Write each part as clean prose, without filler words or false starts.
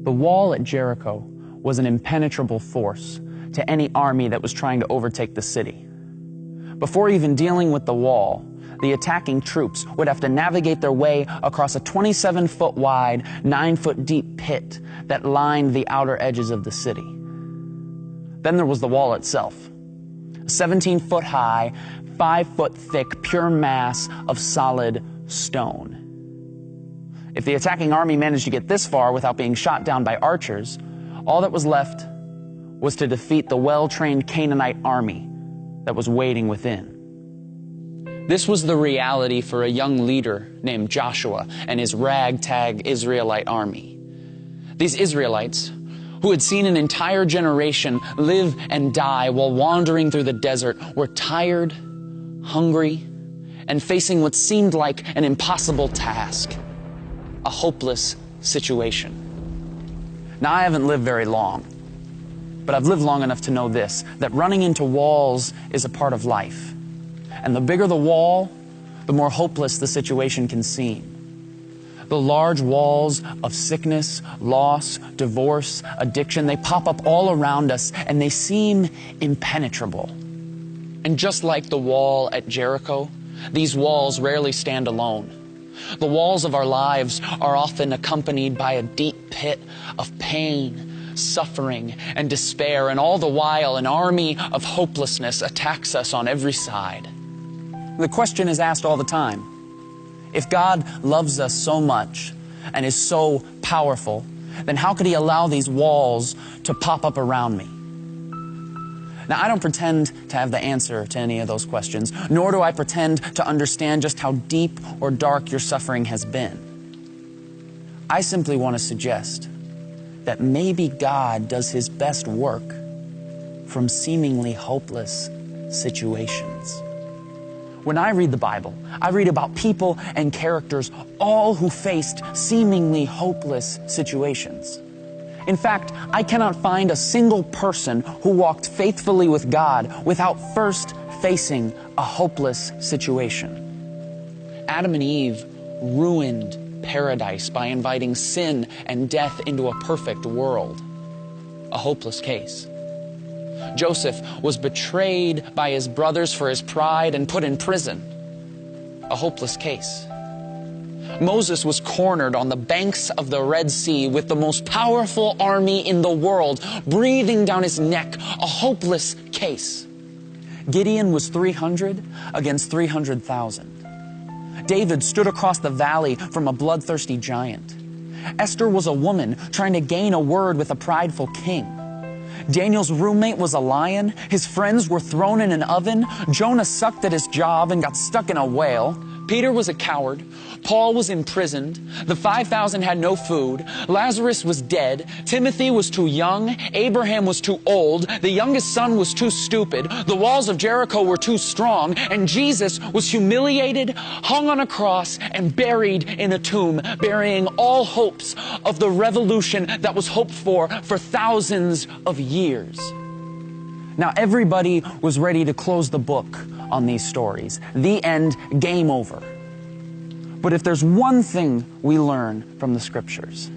The wall at Jericho was an impenetrable force to any army that was trying to overtake the city. Before even dealing with the wall, the attacking troops would have to navigate their way across a 27-foot wide, 9-foot deep pit that lined the outer edges of the city. Then there was the wall itself, a 17-foot high, 5-foot thick, pure mass of solid stone. If the attacking army managed to get this far without being shot down by archers, all that was left was to defeat the well-trained Canaanite army that was waiting within. This was the reality for a young leader named Joshua and his ragtag Israelite army. These Israelites, who had seen an entire generation live and die while wandering through the desert, were tired, hungry, and facing what seemed like an impossible task, a hopeless situation. Now, I haven't lived very long, but I've lived long enough to know this, that running into walls is a part of life. And the bigger the wall, the more hopeless the situation can seem. The large walls of sickness, loss, divorce, addiction, they pop up all around us and they seem impenetrable. And just like the wall at Jericho, these walls rarely stand alone. The walls of our lives are often accompanied by a deep pit of pain, suffering, and despair, and all the while an army of hopelessness attacks us on every side. The question is asked all the time, if God loves us so much and is so powerful, then how could He allow these walls to pop up around me? Now, I don't pretend to have the answer to any of those questions, nor do I pretend to understand just how deep or dark your suffering has been. I simply want to suggest that maybe God does His best work from seemingly hopeless situations. When I read the Bible, I read about people and characters, all who faced seemingly hopeless situations. In fact, I cannot find a single person who walked faithfully with God without first facing a hopeless situation. Adam and Eve ruined paradise by inviting sin and death into a perfect world. A hopeless case. Joseph was betrayed by his brothers for his pride and put in prison. A hopeless case. Moses was cornered on the banks of the Red Sea with the most powerful army in the world breathing down his neck. A hopeless case. Gideon was 300 against 300,000. David stood across the valley from a bloodthirsty giant. Esther was a woman trying to gain a word with a prideful king. Daniel's roommate was a lion. His friends were thrown in an oven. Jonah sucked at his job and got stuck in a whale. Peter was a coward. Paul was imprisoned. The 5,000 had no food. Lazarus was dead. Timothy was too young. Abraham was too old. The youngest son was too stupid. The walls of Jericho were too strong. And Jesus was humiliated, hung on a cross, and buried in a tomb, burying all hopes of the revolution that was hoped for thousands of years. Now, everybody was ready to close the book on these stories. The end, game over. But if there's one thing we learn from the Scriptures,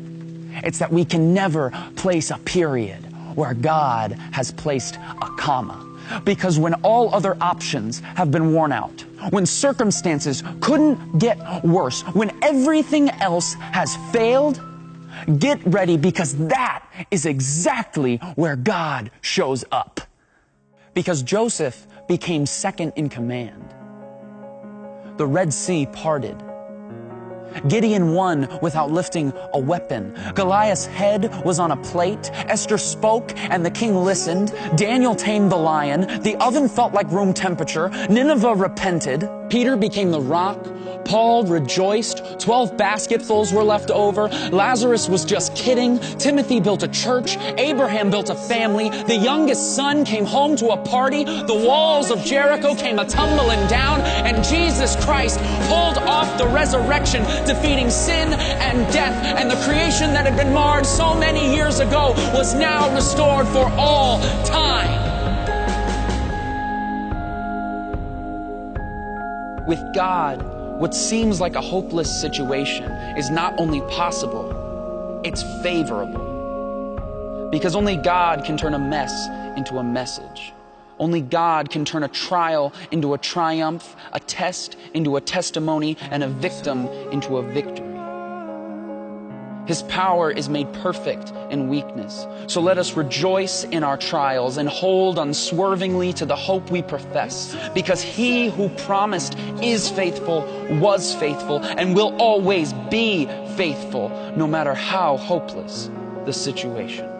it's that we can never place a period where God has placed a comma. Because when all other options have been worn out, when circumstances couldn't get worse, when everything else has failed, get ready, because that is exactly where God shows up. Because Joseph became second in command. The Red Sea parted. Gideon won without lifting a weapon. Goliath's head was on a plate. Esther spoke and the king listened. Daniel tamed the lion. The oven felt like room temperature. Nineveh repented. Peter became the rock. Paul rejoiced. 12 basketfuls were left over. Lazarus was just kidding. Timothy built a church. Abraham built a family. The youngest son came home to a party. The walls of Jericho came a-tumbling down. And Jesus Christ pulled off the resurrection, defeating sin and death. And the creation that had been marred so many years ago was now restored for all time. With God, what seems like a hopeless situation is not only possible, it's favorable. Because only God can turn a mess into a message. Only God can turn a trial into a triumph, a test into a testimony, and a victim into a victory. His power is made perfect in weakness. So let us rejoice in our trials and hold unswervingly to the hope we profess, because He who promised is faithful, was faithful, and will always be faithful, no matter how hopeless the situation.